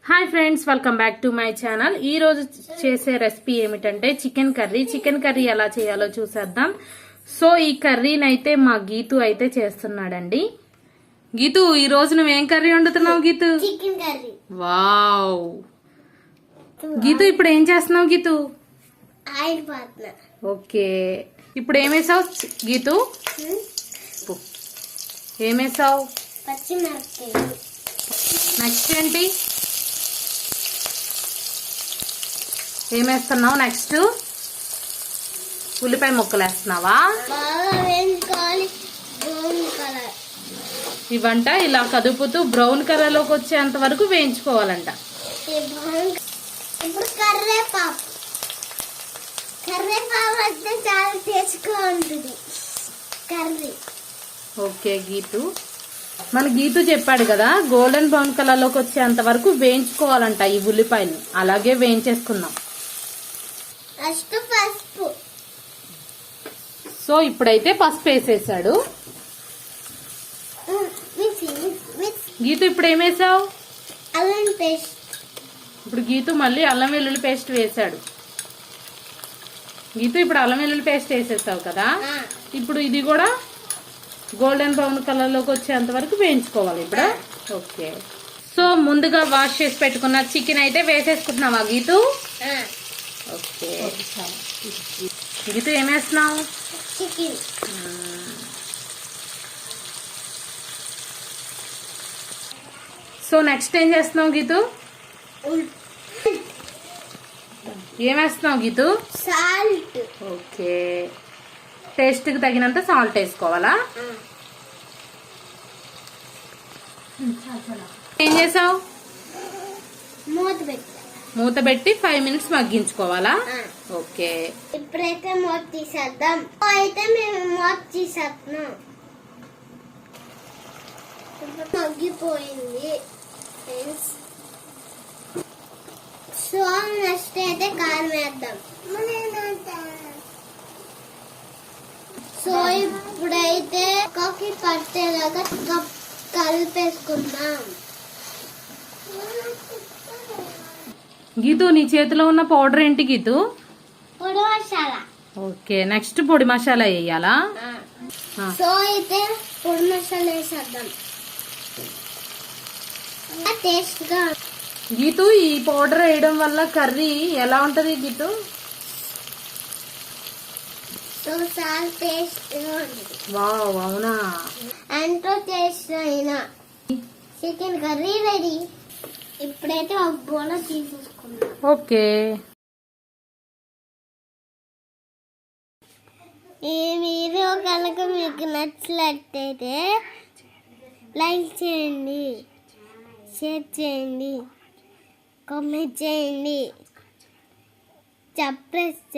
Hi friends, welcome back to my channel. ఈ రోజు చేసే రెసిపీ ఏమిటంటే చికెన్ కర్రీ ఎలా చేయాలో చూసేద్దాం. సో ఈ కర్రీని అయితే మా గీతు అయితే చేస్తున్నాడండి. గీతు, ఈ రోజు నువ్వేం కర్రీ వండుతున్నావు Geetu? Chicken curry. Wow. Geetu, ఇప్పుడు ఏం చేస్తున్నావు గీతు? ఆయిల్ పాత్ర. ఓకే, ఇప్పుడు ఏమేసావు గీతు? ఏమేసావు? పచ్చిమిరపకాయలు. నెక్స్ట్ ఏంటి? ఏమేస్తున్నావు? నెక్స్ట్ ఉల్లిపాయ ముక్కలు వేస్తున్నావా? బాగా వేయించుకోవాలి. Brown colour. ఇవంట ఇలా కదుపుతూ బ్రౌన్ కలర్ లోకి వచ్చేంత వరకు వేయించుకోవాలంట. ఇప్పుడు కర్రేపాకు అయితే చాలా టేస్ట్గా ఉంటుంది కర్రీ. ఓకే గీతు, మన గీతు చెప్పాడు కదా, గోల్డెన్ బ్రౌన్ కలర్ లోకి వచ్చేంత వరకు వేయించుకోవాలంట ఈ ఉల్లిపాయలు. అలాగే వేయించేసుకుందాం. నెక్స్ట్ పసుపు. సో ఇప్పుడైతే పసుపు వేసేసాడు. గీతు, ఇప్పుడు ఏమేసావు? అల్లం పేస్ట్. ఇప్పుడు గీతు మళ్ళీ అల్లం వెల్లుల్లి పేస్ట్ వేసాడు. గీతు, ఇప్పుడు అల్లం వెల్లుల్లి పేస్ట్ వేసేసావు కదా, ఇప్పుడు ఇది కూడా గోల్డెన్ బ్రౌన్ కలర్ లోకి వచ్చేంత వరకు వేయించుకోవాలి ఇప్పుడు. ఓకే, సో ముందుగా వాష్ చేసి పెట్టుకున్న చికెన్ అయితే వేసేసుకుంటున్నావా గీతు? ఓకే, గీతు ఏమేస్తున్నావు? చికెన్. సో నెక్స్ట్ ఏం చేస్తున్నావు గీతు? ఏమేస్తున్నావు గీతు? సాల్ట్. ఓకే, టేస్ట్ కి తగినంత సాల్ట్ వేసుకోవాలా? ఏం చేసావు? మూత పెట్టి 5 minutes మగ్గించుకోవాలా? ఓకే, ఇప్పుడైతే మూత తీసేద్దాం. అయితే మేము మూత తీసేస్తున్నాం. మగ్గిపోయింది. సో నెక్స్ట్ అయితే కారం వేద్దాం. సో ఇప్పుడైతే కాకి పట్టేలాగా కలిపేసుకుందాం. గీతు, నీ చేతిలో ఉన్న పౌడర్ ఏంటి గీతు? పొడి మసాలా. ఓకే, నెక్స్ట్ పొడి మసాలా వేయాలా? సో అయితే పొడి మసాలా వేసేద్దాం. టేస్ట్ గా. గీతు, ఈ పౌడర్ వేయడం వల్ల కర్రీ ఎలా ఉంటది గీతు? సో చాలా టేస్ట్ గా ఉంటుంది. వావ్, అవునా? ఎంతో టేస్ట్ అయినా చికెన్ కర్రీ రెడీ. ఇప్పుడైతే ఒక బౌల్ తీసేసుకుందాం. ఓకే, ఈ వీడియో కనుక మీకు నచ్చినట్లయితే లైక్ చేయండి, షేర్ చేయండి, కామెంట్ చేయండి, సబ్స్క్రైబ్ చేయండి.